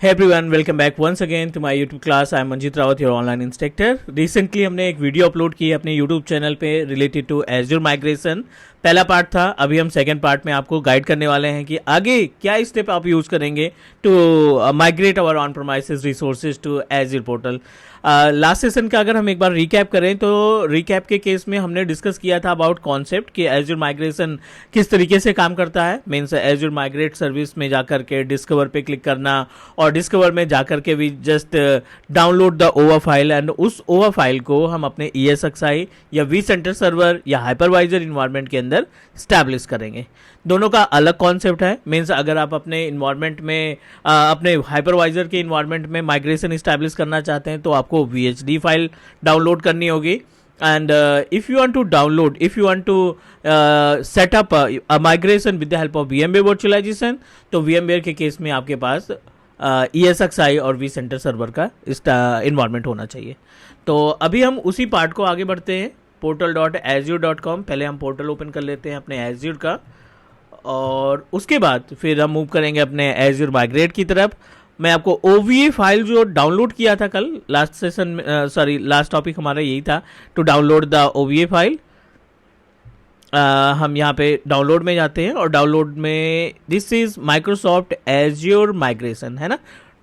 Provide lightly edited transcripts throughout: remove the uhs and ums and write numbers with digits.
Hey everyone, welcome back once again to my YouTube class. I am Manjit Rawat, your online instructor. Recently हमने एक video upload की अपने YouTube channel पे related to Azure migration. पहला part था, अभी हम सेकंड पार्ट में आपको गाइड करने वाले हैं कि आगे क्या स्टेप आप यूज़ करेंगे to migrate our on premises resources to Azure portal. Last session का अगर हम एक बार रिकैप करें तो रिकैप के केस में हमने डिस्कस किया था अबाउट कॉन्सेप्ट कि Azure माइग्रेशन किस तरीके से काम करता है. मीन्स Azure माइग्रेट सर्विस में जाकर के डिस्कवर पे क्लिक करना और डिस्कवर में जाकर के भी just download the over file and उस ओवर फाइल को हम अपने ESXi या vCenter सर्वर या हाइपरवाइजर इन्वायरमेंट के अंदर स्टैब्लिश करेंगे. दोनों का अलग कॉन्सेप्ट है. मीन्स अगर आप अपने इन्वायरमेंट में अपने हाइपरवाइजर के इन्वायरमेंट में माइग्रेशन स्टैब्लिश करना चाहते हैं तो आपको VHD फाइल डाउनलोड करनी होगी. And if you want to download, if you want to set up a migration with the help of VMware virtualization, तो VMware के केस में आपके पास ESXi और vCenter सर्वर का इन्वायरमेंट होना चाहिए. तो अभी हम उसी पार्ट को आगे बढ़ते हैं. portal.azure.com. पहले हम पोर्टल ओपन कर लेते हैं अपने Azure का और उसके बाद फिर हम मूव करेंगे अपने Azure माइग्रेट की तरफ. मैं आपको OVA फाइल जो डाउनलोड किया था कल लास्ट सेशन में, लास्ट टॉपिक हमारा यही था to download the OVA file. हम यहाँ पे डाउनलोड में जाते हैं और डाउनलोड में this is Microsoft azure migration है ना.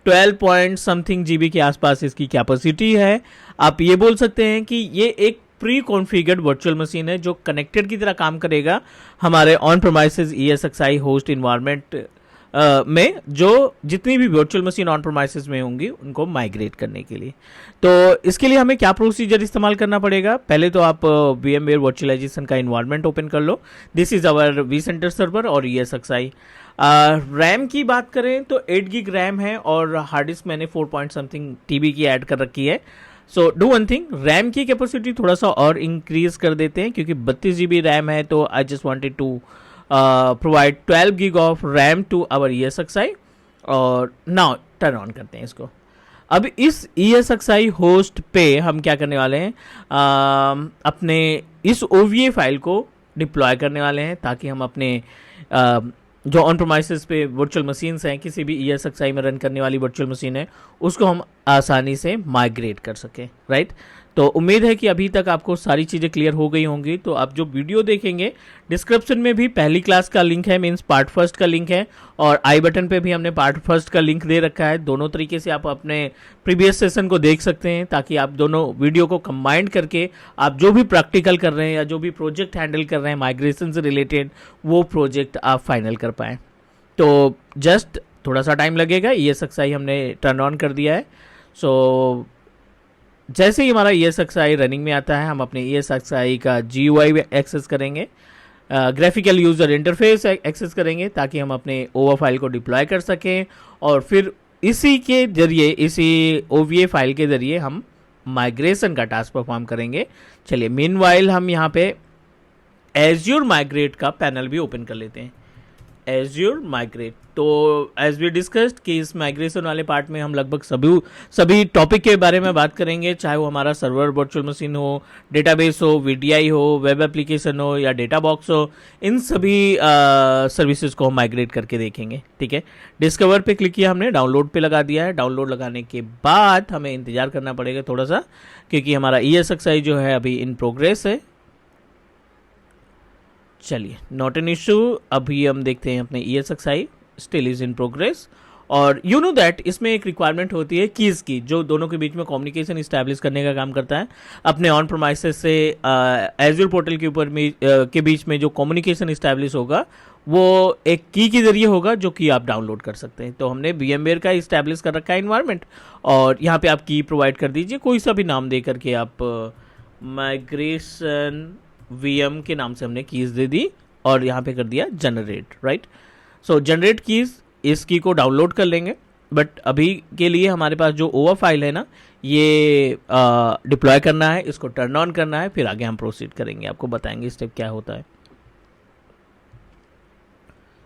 12 पॉइंट समथिंग GB के आसपास इसकी कैपेसिटी है. आप ये बोल सकते हैं कि ये एक प्री कॉन्फ़िगर्ड वर्चुअल मशीन है जो कनेक्टेड की तरह काम करेगा हमारे ऑन प्रोमाइसेस ESXi होस्ट इन्वायरमेंट में जो जितनी भी वर्चुअल मशीन ऑन प्रोमाइसेस में होंगी उनको माइग्रेट करने के लिए. तो इसके लिए हमें क्या प्रोसीजर इस्तेमाल करना पड़ेगा. पहले तो आप VMware वर्चुअलाइजेशन का इन्वायरमेंट ओपन कर लो. This is our vCenter server और ESXi. रैम की बात करें तो 8 GB रैम है और हार्ड डिस्क मैंने 4 पॉइंट समथिंग TB की ऐड कर रखी है. So do one thing, RAM की कैपेसिटी थोड़ा सा और इंक्रीज कर देते हैं क्योंकि 32 GB रैम है. तो I just wanted to provide 12 GB of RAM to our ESXi और नाउ टर्न ऑन करते हैं इसको. अब इस ESXi होस्ट पे हम क्या करने वाले हैं, अपने इस OVA फाइल को डिप्लॉय करने वाले हैं ताकि हम अपने जो ऑन प्रोमाइसेस पे वर्चुअल मशीन्स हैं, किसी भी ESXi में रन करने वाली वर्चुअल मशीन है, उसको हम आसानी से माइग्रेट कर सकें. राइट. तो उम्मीद है कि अभी तक आपको सारी चीज़ें क्लियर हो गई होंगी. तो आप जो वीडियो देखेंगे डिस्क्रिप्शन में भी पहली क्लास का लिंक है, मीन्स पार्ट फर्स्ट का लिंक है, और आई बटन पे भी हमने पार्ट फर्स्ट का लिंक दे रखा है. दोनों तरीके से आप अपने प्रीवियस सेशन को देख सकते हैं ताकि आप दोनों वीडियो को कंबाइंड करके आप जो भी प्रैक्टिकल कर रहे हैं या जो भी प्रोजेक्ट हैंडल कर रहे हैं माइग्रेशन से रिलेटेड वो प्रोजेक्ट आप फाइनल कर पाएँ. तो जस्ट थोड़ा सा टाइम लगेगा. ESXi हमने टर्न ऑन कर दिया है. सो जैसे ही हमारा ESXi रनिंग में आता है हम अपने ESXi का GUI एक्सेस करेंगे, ग्राफिकल यूज़र इंटरफेस एक्सेस करेंगे ताकि हम अपने ओवर फाइल को डिप्लॉय कर सकें और फिर इसी के जरिए, इसी OVA फाइल के ज़रिए हम माइग्रेशन का टास्क परफॉर्म करेंगे. चलिए मीनवाइल हम यहाँ पे Azure माइग्रेट का पैनल भी ओपन कर लेते हैं. Azure migrate. तो एज वी डिस्कस्ड कि इस माइग्रेशन वाले पार्ट में हम लगभग सभी टॉपिक के बारे में बात करेंगे, चाहे वो हमारा सर्वर वर्चुअल मशीन हो, डेटाबेस हो, VDI हो, वेब एप्लीकेशन हो या डेटा बॉक्स हो, इन सभी सर्विसेज को हम माइग्रेट करके देखेंगे. ठीक है. डिस्कवर पे क्लिक किया हमने, डाउनलोड पे लगा दिया है. डाउनलोड लगाने के बाद हमें इंतजार करना पड़ेगा थोड़ा सा क्योंकि हमारा ESXi जो है अभी इन प्रोग्रेस है. चलिए, नॉट एन इशू. अभी हम देखते हैं अपने ESXi still is in progress. और यू नो दैट इसमें एक रिक्वायरमेंट होती है कीज़ की जो दोनों के बीच में कम्युनिकेशन इस्टेब्लिश करने का काम करता है. अपने ऑन प्रोमाइसेस से Azure पोर्टल के ऊपर में के बीच में जो कम्युनिकेशन इस्टेब्लिश होगा वो एक की के जरिए होगा जो कि आप डाउनलोड कर सकते हैं. तो हमने VMware का इस्टेब्लिश कर रखा है इन्वायरमेंट और यहाँ पे आप की प्रोवाइड कर दीजिए, कोई सा भी नाम दे करके. आप माइग्रेशन VM के नाम से हमने कीज़ दे दी और यहाँ पे कर दिया जनरेट. राइट. सो जनरेट कीज़, इस की को डाउनलोड कर लेंगे. बट अभी के लिए हमारे पास जो ओवर फाइल है ना, ये डिप्लॉय करना है, इसको टर्न ऑन करना है, फिर आगे हम प्रोसीड करेंगे, आपको बताएंगे स्टेप क्या होता है.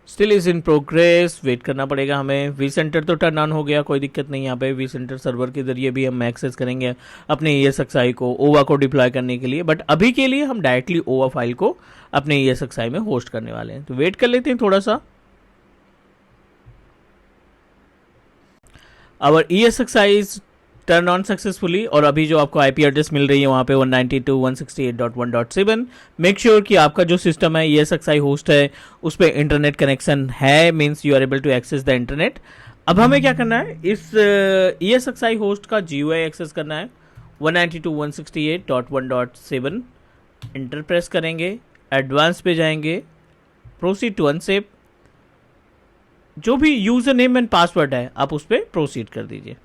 Still is in progress, wait करना पड़ेगा हमें. vCenter तो टर्न ऑन हो गया, कोई दिक्कत नहीं. यहाँ पे vCenter सर्वर के जरिए भी हम एक्सेस करेंगे अपने ESXi को, OVA को डिप्लॉय करने के लिए. बट अभी के लिए हम डायरेक्टली OVA फाइल को अपने ESXi में होस्ट करने वाले हैं. तो वेट कर लेते हैं थोड़ा सा. Our ESXi is turn on successfully, और अभी जो आपको IP एड्रेस मिल रही है वहाँ पे 192.168.1.7, मेक श्योर कि आपका जो सिस्टम है ESXi होस्ट है उस पर इंटरनेट कनेक्शन है, means you are able to access the internet. अब हमें क्या करना है, इस ESXi होस्ट का GUI एक्सेस करना है 192.168.1.7, इंटर प्रेस करेंगे, एडवांस पे जाएंगे, प्रोसीड टू अनसेव, जो भी यूजर नेम एंड पासवर्ड है आप उस पर प्रोसीड कर दीजिए।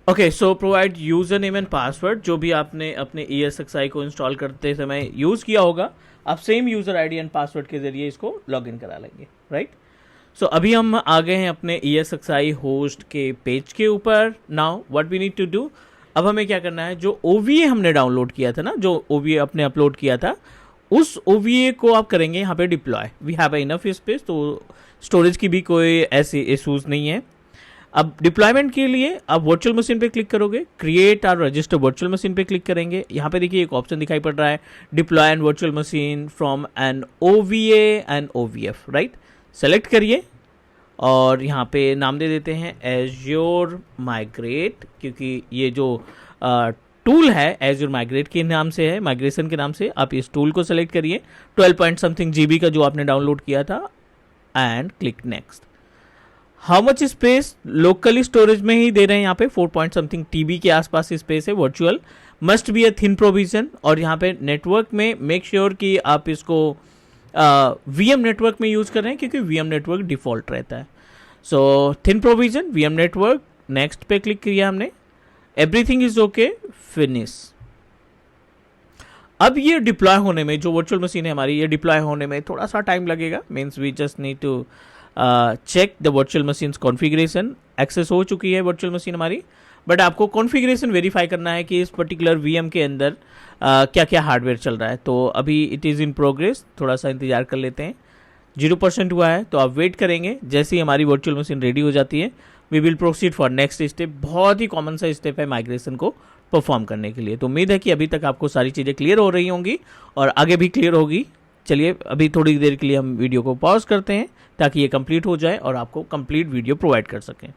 Okay, so provide user name and password, जो भी आपने अपने ESXi को इंस्टॉल करते समय यूज किया होगा, आप same user ID and password के जरिए इसको लॉगिन करा लेंगे, राइट। सो अभी हम आ गए हैं अपने ESXi होस्ट के पेज के ऊपर। Now what we need to do, अब हमें क्या करना है, जो OVA हमने डाउनलोड किया था ना, जो OVA अपने अपलोड किया था, उस OVA को आप करेंगे यहाँ पे deploy. We have enough space, तो स्टोरेज की भी कोई ऐसी इशूज नहीं है। अब डिप्लॉयमेंट के लिए आप वर्चुअल मशीन पे क्लिक करोगे, क्रिएट और रजिस्टर वर्चुअल मशीन पे क्लिक करेंगे। यहाँ पे देखिए एक ऑप्शन दिखाई पड़ रहा है, deploy and virtual machine from an OVA and OVF, right. Select करिए और यहाँ पे नाम दे देते हैं Azure Migrate, क्योंकि ये जो टूल है Azure Migrate के नाम से है, माइग्रेशन के नाम से। आप इस टूल को सेलेक्ट करिए 12 पॉइंट समथिंग GB का जो आपने डाउनलोड किया था, and click next. How much space, locally storage में ही दे रहे हैं यहाँ पे 4 पॉइंट समथिंग TB के आसपास स्पेस है। Virtual must be a thin provision, और यहाँ पे नेटवर्क में मेक श्योर कि आप इसको VM नेटवर्क में यूज कर रहे हैं, क्योंकि VM नेटवर्क डिफॉल्ट रहता है। So thin provision VM network, next पे क्लिक किया हमने, एवरीथिंग इज ओके, फिनिश। अब ये डिप्लॉय होने में, जो वर्चुअल मशीन है हमारी, ये डिप्लॉय होने में थोड़ा सा टाइम लगेगा, means we just need to check the virtual machine configuration. Access हो चुकी है वर्चुअल मशीन हमारी, बट आपको कॉन्फ़िगरेशन वेरीफाई करना है कि इस पर्टिकुलर VM के अंदर क्या क्या हार्डवेयर चल रहा है। तो अभी इट इज़ इन प्रोग्रेस, थोड़ा सा इंतजार कर लेते हैं। 0% हुआ है तो आप वेट करेंगे, जैसे ही हमारी वर्चुअल मशीन रेडी हो जाती है we will proceed for next step. बहुत ही कॉमन सा स्टेप है माइग्रेशन को परफॉर्म करने के लिए। तो उम्मीद है कि अभी तक आपको सारी चीज़ें क्लियर हो रही होंगी और आगे भी क्लियर होगी। चलिए अभी थोड़ी देर के लिए हम वीडियो को पॉज करते हैं ताकि ये कंप्लीट हो जाए और आपको कंप्लीट वीडियो प्रोवाइड कर सकें।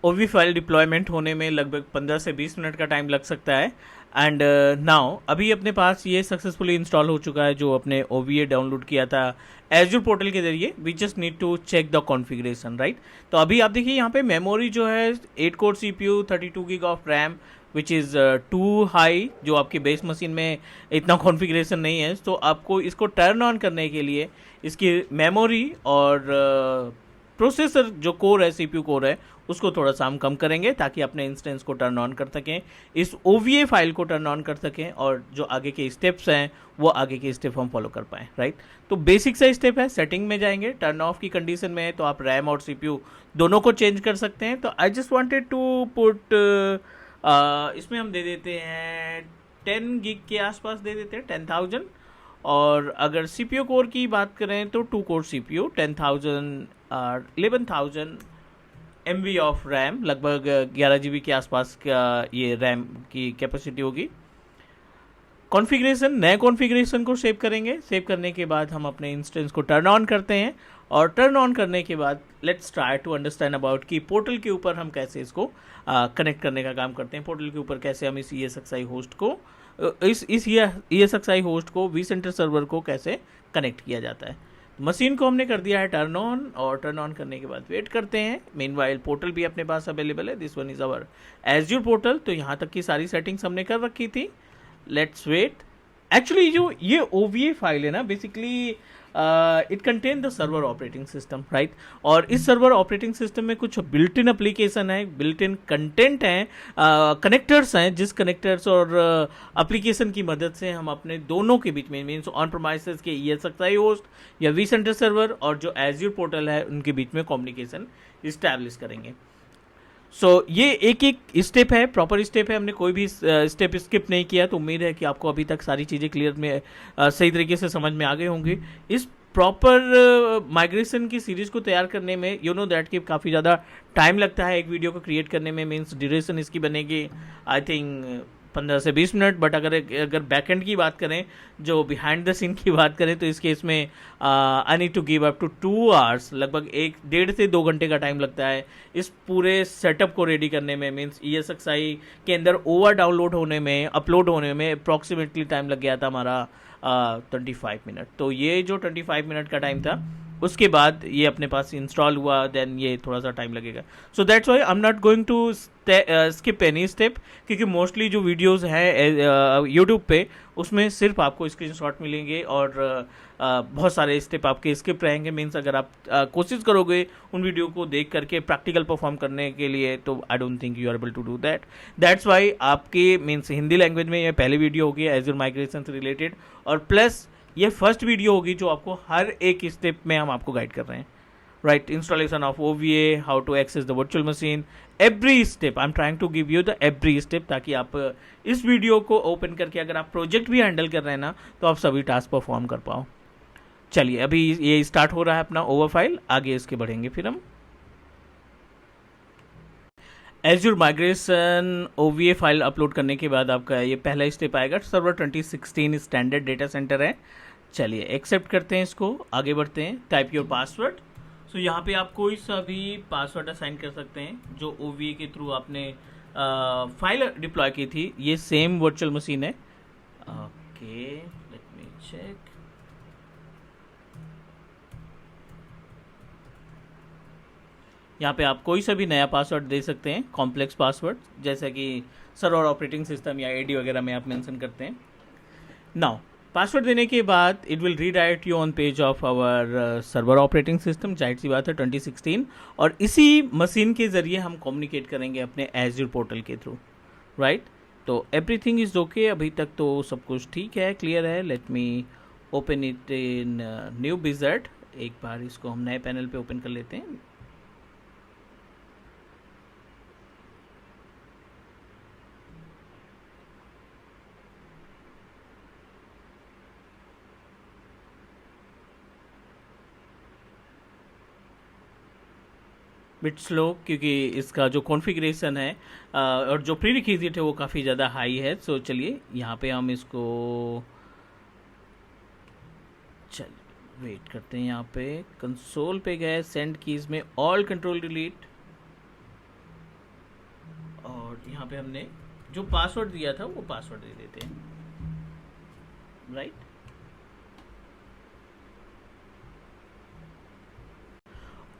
OV फाइल डिप्लॉयमेंट होने में लगभग 15 से 20 मिनट का टाइम लग सकता है। एंड नाउ अभी अपने पास ये सक्सेसफुली इंस्टॉल हो चुका है, जो अपने OVA डाउनलोड किया था Azure पोर्टल के जरिए। We just need to check the configuration, right. तो अभी आप देखिए यहाँ पे मेमोरी जो है 8 core CPU, 32 GB of RAM, which is too high, जो आपकी बेस मशीन में इतना कॉन्फ़िगरेशन नहीं है। तो आपको इसको टर्न ऑन करने के लिए इसकी मेमोरी और प्रोसेसर जो कोर है, CPU कोर है, उसको थोड़ा सा हम कम करेंगे ताकि अपने इंस्टेंस को टर्न ऑन कर सकें, इस OVA फाइल को टर्न ऑन कर सकें, और जो आगे के स्टेप्स हैं वो आगे के स्टेप हम फॉलो कर पाएँ, राइट। तो बेसिक सा स्टेप है, सेटिंग में जाएंगे, टर्न ऑफ की कंडीशन में है तो आप रैम और CPU दोनों को चेंज कर सकते हैं। तो I just wanted to put, इसमें हम दे देते हैं 10 GB के आसपास दे देते हैं, 10,000। और अगर CPU कोर की बात करें तो 2 core CPU, 10,000 11,000 MB of RAM, लगभग 11 GB के आसपास का ये रैम की कैपेसिटी होगी। कॉन्फ़िगरेशन, नए कॉन्फ़िगरेशन को सेव करेंगे। सेव करने के बाद हम अपने इंस्टेंस को टर्न ऑन करते हैं, और टर्न ऑन करने के बाद let's try to understand about कि पोर्टल के ऊपर हम कैसे इसको कनेक्ट करने का काम करते हैं। पोर्टल के ऊपर कैसे हम इस ESXi होस्ट को, इस ESXi होस्ट को vCenter सर्वर को कैसे कनेक्ट किया जाता है। मशीन को हमने कर दिया है टर्न ऑन, और टर्न ऑन करने के बाद वेट करते हैं। मीनवाइल पोर्टल भी अपने पास अवेलेबल है, this one is our Azure portal. तो यहाँ तक की सारी सेटिंग्स हमने कर रखी थी। Let's wait. एक्चुअली जो ये OVA फाइल है ना, basically it contain the server operating system, right. और इस सर्वर ऑपरेटिंग सिस्टम में कुछ बिल्ट इन एप्लीकेशन है, बिल्ट इन कंटेंट हैं, कनेक्टर्स हैं, जिस कनेक्टर्स और एप्लीकेशन की मदद से हम अपने दोनों के बीच में, मीन्स ऑन प्रोमाइसेस के ESXi होस्ट या vCenter सर्वर और जो Azure पोर्टल है उनके बीच में कम्युनिकेशन इस्टेब्लिश करेंगे। सो ये एक एक स्टेप है, प्रॉपर स्टेप है, हमने कोई भी स्टेप स्किप नहीं किया। तो उम्मीद है कि आपको अभी तक सारी चीज़ें क्लियर में सही तरीके से समझ में आ गई होंगी। इस प्रॉपर माइग्रेशन की सीरीज़ को तैयार करने में यू नो दैट कि काफ़ी ज़्यादा टाइम लगता है एक वीडियो को क्रिएट करने में, मीन्स ड्यूरेशन इसकी बनेगी आई थिंक 15 से 20 मिनट। बट अगर बैकएंड की बात करें, जो बिहाइंड द सीन की बात करें, तो इस केस में I need to give up to 2 hours, लगभग 1.5 से 2 घंटे का टाइम लगता है इस पूरे सेटअप को रेडी करने में। मीन्स ESXi के अंदर ओवर डाउनलोड होने में, अपलोड होने में अप्रॉक्सीमेटली टाइम लग गया था हमारा 25 मिनट। तो ये जो 25 मिनट का टाइम था, उसके बाद ये अपने पास इंस्टॉल हुआ, देन ये थोड़ा सा टाइम लगेगा। So that's why I am not going to skip any step, क्योंकि मोस्टली जो वीडियोस हैं यूट्यूब पे, उसमें सिर्फ आपको स्क्रीनशॉट मिलेंगे और बहुत सारे स्टेप आपके स्किप रहेंगे। मीन्स अगर आप कोशिश करोगे उन वीडियो को देख करके प्रैक्टिकल परफॉर्म करने के लिए, तो I don't think you are able to do that. That's why आपके मीन्स हिंदी लैंग्वेज में ये पहली वीडियो होगी एज़्योर माइग्रेशन से रिलेटेड, और प्लस ये फर्स्ट वीडियो होगी जो आपको हर एक स्टेप में हम आपको गाइड कर रहे हैं। Right, installation of OVA, how to access the virtual machine, every step I am trying to give you the every step, ताकि आप इस वीडियो को ओपन करके अगर आप प्रोजेक्ट भी हैंडल कर रहे हैं ना, तो आप सभी टास्क परफॉर्म कर पाओ। चलिए, अभी ये स्टार्ट हो रहा है अपना ओवर फाइल, आगे इसके बढ़ेंगे फिर हम। Azure migration OVA file upload करने के बाद आपका ये पहला स्टेप आएगा, सर्वर 2016 स्टैंडर्ड डेटा सेंटर है। चलिए, एक्सेप्ट करते हैं इसको, आगे बढ़ते हैं। Type your password. सो यहाँ पे आप कोई सा भी पासवर्ड असाइन कर सकते हैं जो OVA के थ्रू आपने फाइल डिप्लॉय की थी। ये सेम वर्चुअल मशीन है। Okay, let me check. यहाँ पे आप कोई सा भी नया पासवर्ड दे सकते हैं, कॉम्प्लेक्स पासवर्ड, जैसा कि सर्वर ऑपरेटिंग सिस्टम या AD वगैरह में आप मेंशन करते हैं। नाउ पासवर्ड देने के बाद it will redirect you on page of our server operating system. जाहिर सी बात है 2016, और इसी मशीन के ज़रिए हम कम्युनिकेट करेंगे अपने एज़्योर पोर्टल के थ्रू। राइट, तो एवरीथिंग इज़ ओके, अभी तक तो सब कुछ ठीक है, क्लियर है। Let me open it in new wizard. एक बार इसको हम नए पैनल पे ओपन कर लेते हैं। बिट स्लो, क्योंकि इसका जो कॉन्फ़िगरेशन है और जो प्री रिक्विजिट है वो काफ़ी ज़्यादा हाई है। सो चलिए, यहाँ पे हम इसको वेट करते हैं। यहाँ पे कंसोल पे गए, सेंड कीज में ऑल कंट्रोल डिलीट, और यहाँ पे हमने जो पासवर्ड दिया था वो पासवर्ड दे देते हैं। राइट,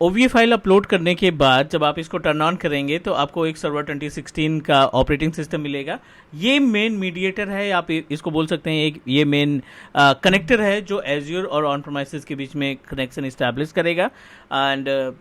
OVA फाइल अपलोड करने के बाद जब आप इसको टर्न ऑन करेंगे तो आपको एक सर्वर 2016 का ऑपरेटिंग सिस्टम मिलेगा। ये मेन मीडिएटर है, आप इसको बोल सकते हैं, एक ये मेन कनेक्टर है जो एज़्योर और ऑन प्रेमाइसेस के बीच में कनेक्शन इस्टेब्लिश करेगा। एंड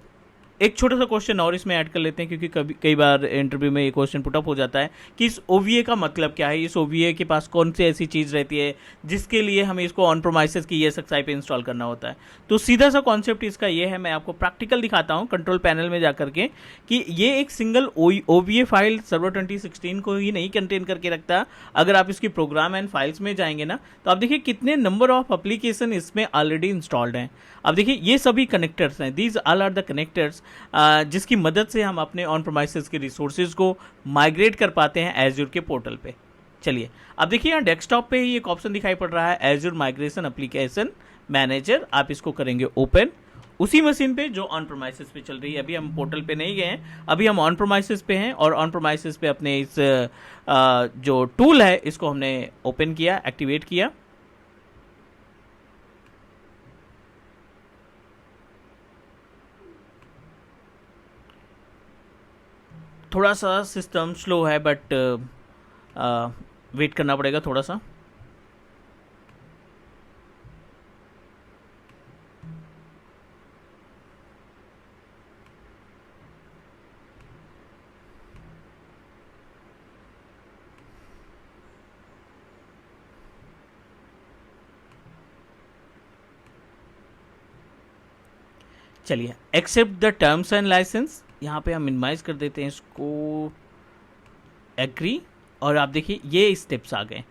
एक छोटा सा क्वेश्चन और इसमें ऐड कर लेते हैं, क्योंकि कई बार इंटरव्यू में ये क्वेश्चन पुटअप हो जाता है कि इस OVA का मतलब क्या है, इस OVA के पास कौन सी ऐसी चीज़ रहती है जिसके लिए हमें इसको ऑन प्रोमाइसेस की ESXi पे इंस्टॉल करना होता है। तो सीधा सा कॉन्सेप्ट इसका ये है, मैं आपको प्रैक्टिकल दिखाता हूँ कंट्रोल पैनल में जा करके, कि ये एक सिंगल OVA फाइल सर्वर 2016 को ही नहीं कंटेन करके रखता। अगर आप इसकी प्रोग्राम एंड फाइल्स में जाएंगे ना, तो आप देखिए कितने नंबर ऑफ एप्लीकेशन इसमें ऑलरेडी इंस्टॉल्ड हैं। अब देखिए, ये सभी कनेक्टर्स हैं, these all are the connectors जिसकी मदद से हम अपने ऑन प्रोमाइसेस के रिसोर्सेज को माइग्रेट कर पाते हैं एज़्योर के पोर्टल पे। चलिए, अब देखिए यहाँ डेस्कटॉप पे ही एक ऑप्शन दिखाई पड़ रहा है, एज़्योर माइग्रेशन एप्लीकेशन मैनेजर। आप इसको करेंगे ओपन, उसी मशीन पे जो ऑन प्रोमाइसेस पे चल रही है। अभी हम पोर्टल पे नहीं गए हैं, अभी हम ऑन प्रोमाइसेस पे हैं, और ऑन प्रोमाइसेस पे अपने इस जो टूल है इसको हमने ओपन किया, एक्टिवेट किया। थोड़ा सा सिस्टम स्लो है, बट वेट करना पड़ेगा थोड़ा सा। चलिए, accept the terms and license, यहाँ पे हम मिनिमाइज कर देते हैं इसको, एग्री, और आप देखिए ये स्टेप्स आ गए।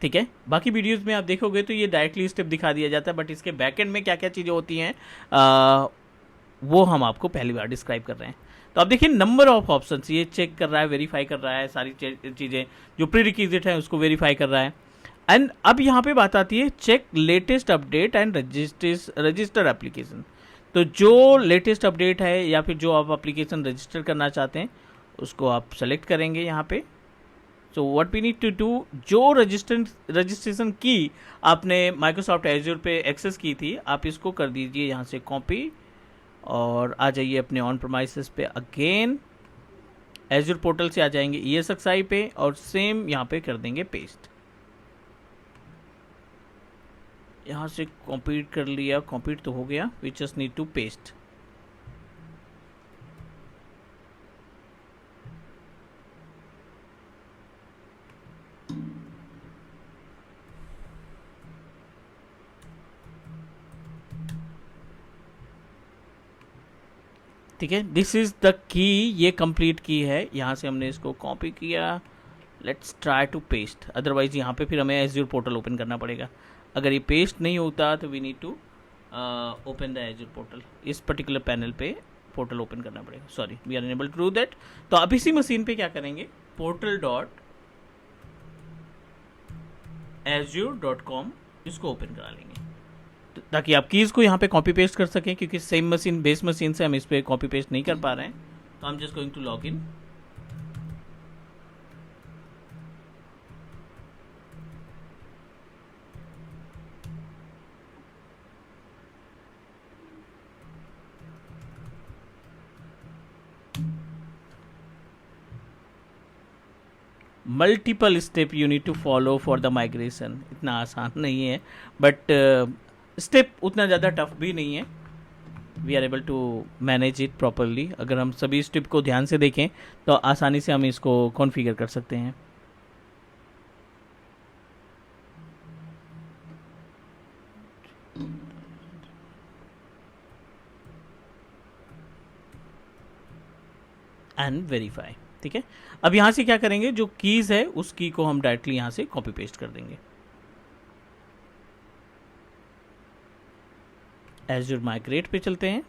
ठीक है, बाकी वीडियोस में आप देखोगे तो ये डायरेक्टली स्टेप दिखा दिया जाता है, बट इसके बैकएंड में क्या क्या चीज़ें होती हैं वो हम आपको पहली बार डिस्क्राइब कर रहे हैं। तो आप देखिए नंबर ऑफ ऑप्शंस ये चेक कर रहा है, वेरीफाई कर रहा है, सारी चीज़ें जो प्री रिक्विजिट है उसको वेरीफाई कर रहा है। एंड अब यहाँ पे बात आती है check latest update and register application. तो जो लेटेस्ट अपडेट है या फिर जो आप एप्लीकेशन रजिस्टर करना चाहते हैं उसको आप सेलेक्ट करेंगे यहाँ पे। So what we need to do, जो रजिस्ट्रेशन की आपने माइक्रोसॉफ्ट एज्योर पे एक्सेस की थी, आप इसको कर दीजिए यहाँ से कॉपी और आ जाइए अपने ऑन प्रोमाइसेस पे। अगेन एज्योर पोर्टल से आ जाएंगे ESXi पे और सेम यहाँ पे कर देंगे पेस्ट। यहाँ से कॉपीट कर लिया, कॉपीट तो हो गया, we just need to paste. ठीक है, दिस इज द की, ये कंप्लीट की है। यहाँ से हमने इसको कॉपी किया, let's try to paste, otherwise यहाँ पे फिर हमें एज्योर पोर्टल ओपन करना पड़ेगा। अगर ये पेस्ट नहीं होता तो we need to open the Azure portal, इस पर्टिकुलर पैनल पे पोर्टल ओपन करना पड़ेगा। Sorry, we are unable to do that. तो अब इसी मशीन पे क्या करेंगे, portal.azure.com इसको ओपन करा लेंगे ताकि आप कीज़ को यहाँ पे कॉपी पेस्ट कर सकें, क्योंकि सेम मशीन बेस मशीन से हम इस पर कॉपी पेस्ट नहीं कर पा रहे हैं। तो I am just going to log in. Multiple step you need to follow for the migration, इतना आसान नहीं है, बट स्टेप उतना ज़्यादा टफ भी नहीं है। We are able to manage it properly. अगर हम सभी स्टेप को ध्यान से देखें तो आसानी से हम इसको कॉन्फ़िगर कर सकते हैं। And verify. ठीक है, अब यहाँ से क्या करेंगे, जो कीज़ है उस की को हम डायरेक्टली यहाँ से कॉपी पेस्ट कर देंगे। एज्योर माइग्रेट पे चलते हैं।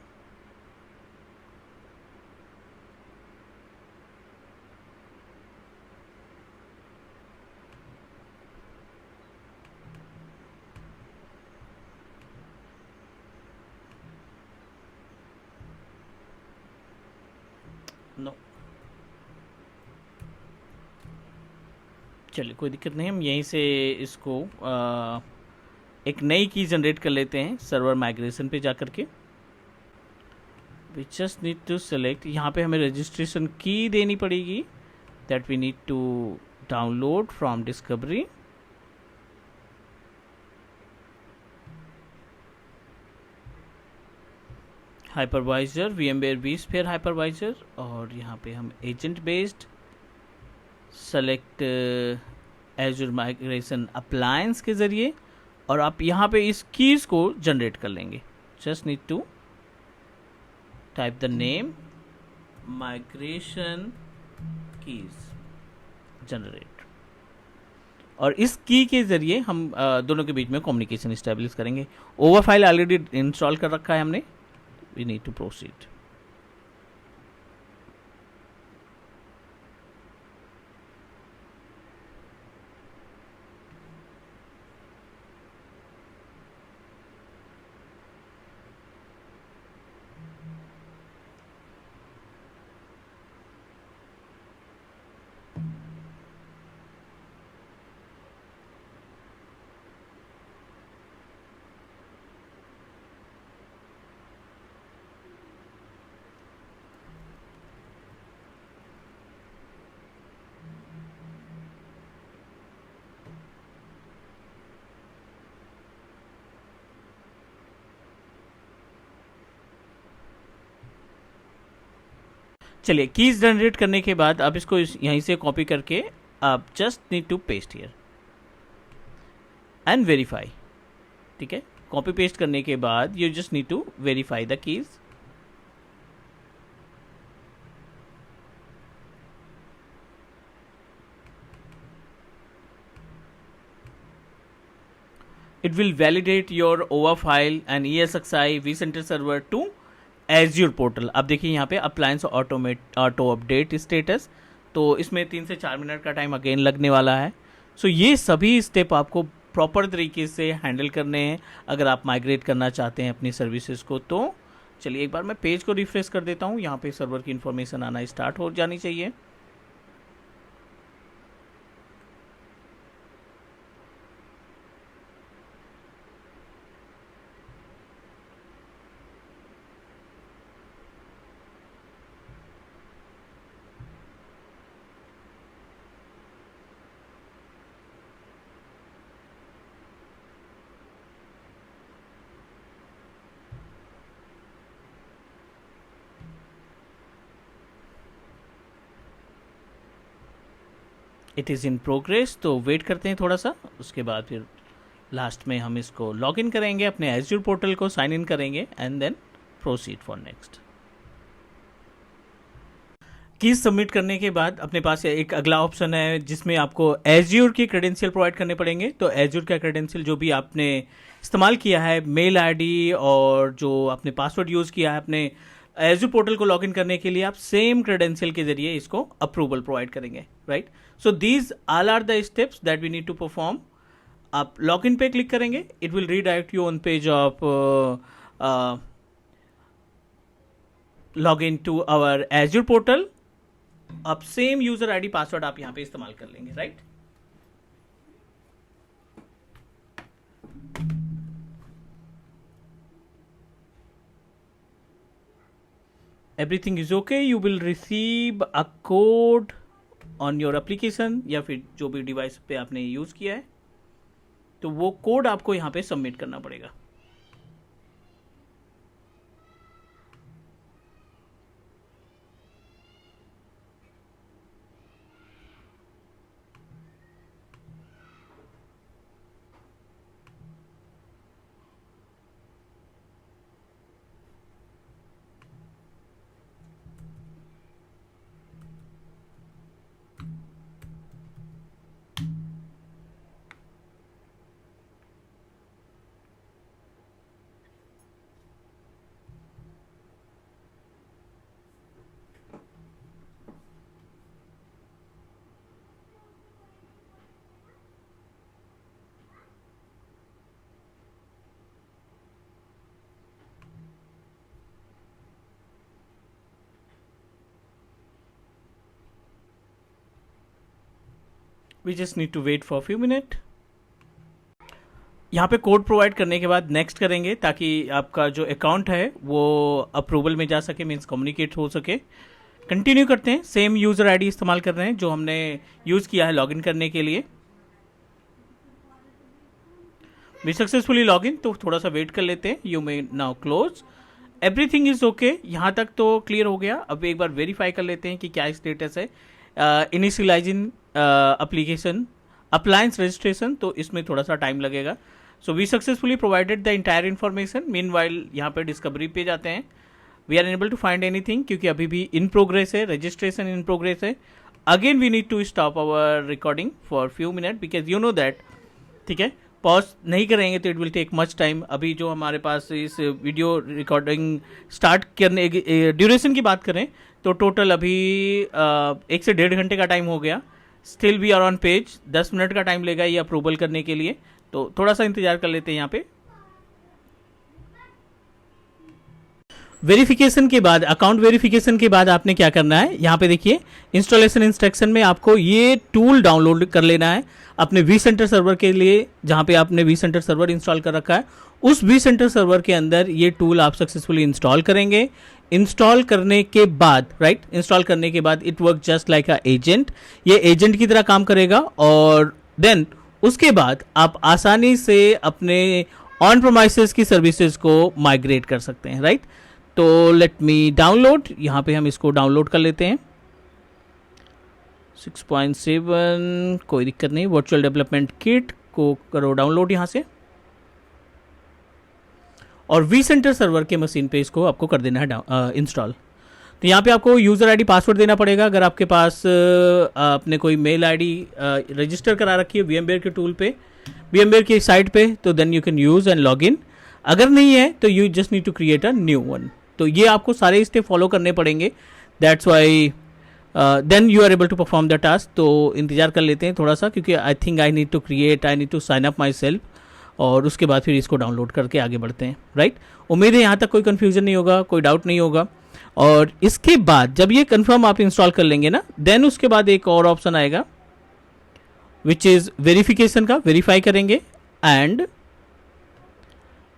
नो, चलिए कोई दिक्कत नहीं, हम यहीं से इसको एक नई की जनरेट कर लेते हैं सर्वर माइग्रेशन पे जा करके। We just need to select, यहाँ पे हमें रजिस्ट्रेशन की देनी पड़ेगी, that we need to download from discovery. Hypervisor, VMware vSphere hypervisor, और यहाँ पे हम agent based select Azure migration appliance के ज़रिए, और आप यहाँ पे इस कीज़ को जनरेट कर लेंगे। Just need to type the name, migration keys generate, और इस की के ज़रिए हम दोनों के बीच में कम्युनिकेशन इस्टेब्लिश करेंगे। ओवर फाइल ऑलरेडी इंस्टॉल कर रखा है हमने, वी नीड टू प्रोसीड। चलिए, कीज जनरेट करने के बाद आप इसको यहीं से कॉपी करके आप just need to paste here and verify. ठीक है, कॉपी पेस्ट करने के बाद you just need to verify the keys. It will validate your OWA file and ESXi vCenter server to azure portal. अब देखिए यहाँ पे अप्लायंस ऑटो अपडेट स्टेटस, तो इसमें 3 से 4 मिनट का टाइम अगेन लगने वाला है। सो ये सभी स्टेप आपको प्रॉपर तरीके से हैंडल करने हैं अगर आप माइग्रेट करना चाहते हैं अपनी सर्विसेज को। तो चलिए एक बार मैं पेज को रिफ्रेश कर देता हूँ, यहाँ पे सर्वर की इन्फॉर्मेशन आना स्टार्ट हो जानी चाहिए। इट इज़ इन प्रोग्रेस, तो वेट करते हैं थोड़ा सा, उसके बाद फिर लास्ट में हम इसको लॉग इन करेंगे, अपने एज्योर पोर्टल को साइन इन करेंगे and then proceed for next. Keys submit करने के बाद अपने पास एक अगला ऑप्शन है जिसमें आपको एज्योर की क्रेडेंशियल प्रोवाइड करने पड़ेंगे। तो एज्योर का क्रेडेंशियल जो भी आपने इस्तेमाल किया है, मेल आईडी और जो आपने पासवर्ड यूज़ किया है अपने एज्योर पोर्टल को लॉगिन करने के लिए, आप सेम क्रेडेंशियल के जरिए इसको अप्रूवल प्रोवाइड करेंगे, right. So these all are the steps that we need to perform. आप लॉग इन पे क्लिक करेंगे, it will redirect you on page of log in to our Azure portal. अब same user ID password आप यहां पे इस्तेमाल कर लेंगे, right. Everything is okay, you will receive a code on your application या फिर जो भी डिवाइस पे आपने यूज किया है, तो वो कोड आपको यहां पे सबमिट करना पड़ेगा। We just need to wait for few minute. यहाँ पे कोड प्रोवाइड करने के बाद नेक्स्ट करेंगे ताकि आपका जो अकाउंट है वो अप्रूवल में जा सके, मीन्स कम्युनिकेट हो सके। कंटिन्यू करते हैं, सेम यूज़र आईडी इस्तेमाल कर रहे हैं जो हमने यूज़ किया है लॉगिन करने के लिए। वी सक्सेसफुली लॉगिन, तो थोड़ा सा वेट कर लेते हैं। You may now close. Everything is okay, यहाँ तक तो क्लियर हो गया। अब एक बार वेरीफाई कर लेते हैं कि क्या स्टेटस है। इनिशियलाइजिंग एप्लीकेशन अप्लायंस रजिस्ट्रेशन, तो इसमें थोड़ा सा टाइम लगेगा। So we successfully provided the entire information. Meanwhile यहाँ पे डिस्कवरी पे जाते हैं, we are unable to find anything क्योंकि अभी भी इन प्रोग्रेस है, रजिस्ट्रेशन इन प्रोग्रेस है। Again we need to stop our recording for few minute because you know that, ठीक है। पॉज नहीं करेंगे तो it will take much time. अभी जो हमारे पास इस वीडियो रिकॉर्डिंग स्टार्ट करने ड्यूरेशन की बात करें तो टोटल अभी 1 से 1.5 घंटे का टाइम हो गया। Still we are on page. 10 minute का टाइम लेगा ये अप्रूवल करने के लिए, तो थोड़ा सा इंतजार कर लेते हैं यहाँ पे। वेरिफिकेशन के बाद, अकाउंट वेरिफिकेशन के बाद आपने क्या करना है, यहाँ पे देखिए इंस्टॉलेशन इंस्ट्रक्शन में आपको ये टूल डाउनलोड कर लेना है अपने वी सेंटर सर्वर के लिए। जहाँ पे आपने वी सेंटर सर्वर इंस्टॉल कर रखा है, उस वी सेंटर सर्वर के अंदर ये टूल आप सक्सेसफुली इंस्टॉल करेंगे। इंस्टॉल करने के बाद, राइट, इंस्टॉल करने के बाद it work just like a agent. ये एजेंट की तरह काम करेगा और देन उसके बाद आप आसानी से अपने ऑन प्रोमाइसेस की सर्विसेज को माइग्रेट कर सकते हैं, राइट। तो लेट मी डाउनलोड, यहाँ पे हम इसको डाउनलोड कर लेते हैं। 6.7 कोई दिक्कत नहीं, वर्चुअल डेवलपमेंट किट को करो डाउनलोड यहाँ से, और वी सेंटर सर्वर के मशीन पे इसको आपको कर देना है इंस्टॉल। तो यहाँ पे आपको यूज़र आईडी पासवर्ड देना पड़ेगा। अगर आपके पास आपने कोई मेल आईडी रजिस्टर करा रखी है VMware के टूल पे, VMware की साइट पे, तो then you can use and log in. अगर नहीं है तो you just need to create a new one, तो ये आपको सारे स्टेप फॉलो करने पड़ेंगे, that's why then you are able to perform the task. तो इंतजार कर लेते हैं थोड़ा सा, क्योंकि I think I need to sign up myself, और उसके बाद फिर इसको डाउनलोड करके आगे बढ़ते हैं, राइट। उम्मीद है यहाँ तक कोई कन्फ्यूजन नहीं होगा, कोई डाउट नहीं होगा। और इसके बाद जब ये कन्फर्म आप इंस्टॉल कर लेंगे ना, देन उसके बाद एक और ऑप्शन आएगा विच इज़ वेरिफिकेशन का, वेरीफाई करेंगे। And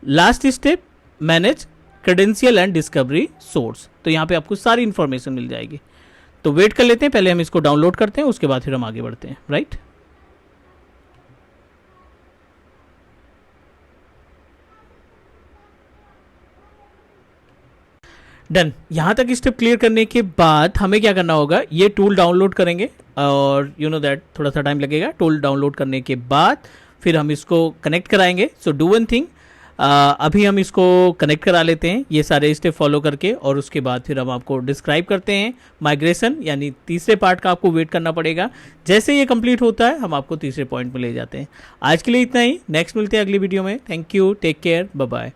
last step, manage credential and discovery source. तो यहाँ पे आपको सारी इंफॉर्मेशन मिल जाएगी। तो वेट कर लेते हैं, पहले हम इसको डाउनलोड करते हैं, उसके बाद फिर हम आगे बढ़ते हैं, राइट। डन। यहाँ तक स्टेप क्लियर करने के बाद हमें क्या करना होगा, ये टूल डाउनलोड करेंगे, और यू नो दैट थोड़ा सा टाइम लगेगा। टूल डाउनलोड करने के बाद फिर हम इसको कनेक्ट कराएंगे। सो डू वन थिंग, अभी हम इसको कनेक्ट करा लेते हैं ये सारे स्टेप फॉलो करके, और उसके बाद फिर हम आपको डिस्क्राइब करते हैं माइग्रेशन, यानी तीसरे पार्ट का आपको वेट करना पड़ेगा। जैसे ये कंप्लीट होता है हम आपको तीसरे पॉइंट में ले जाते हैं। आज के लिए इतना ही, नेक्स्ट मिलते हैं अगली वीडियो में। Thank you, take care, bye bye.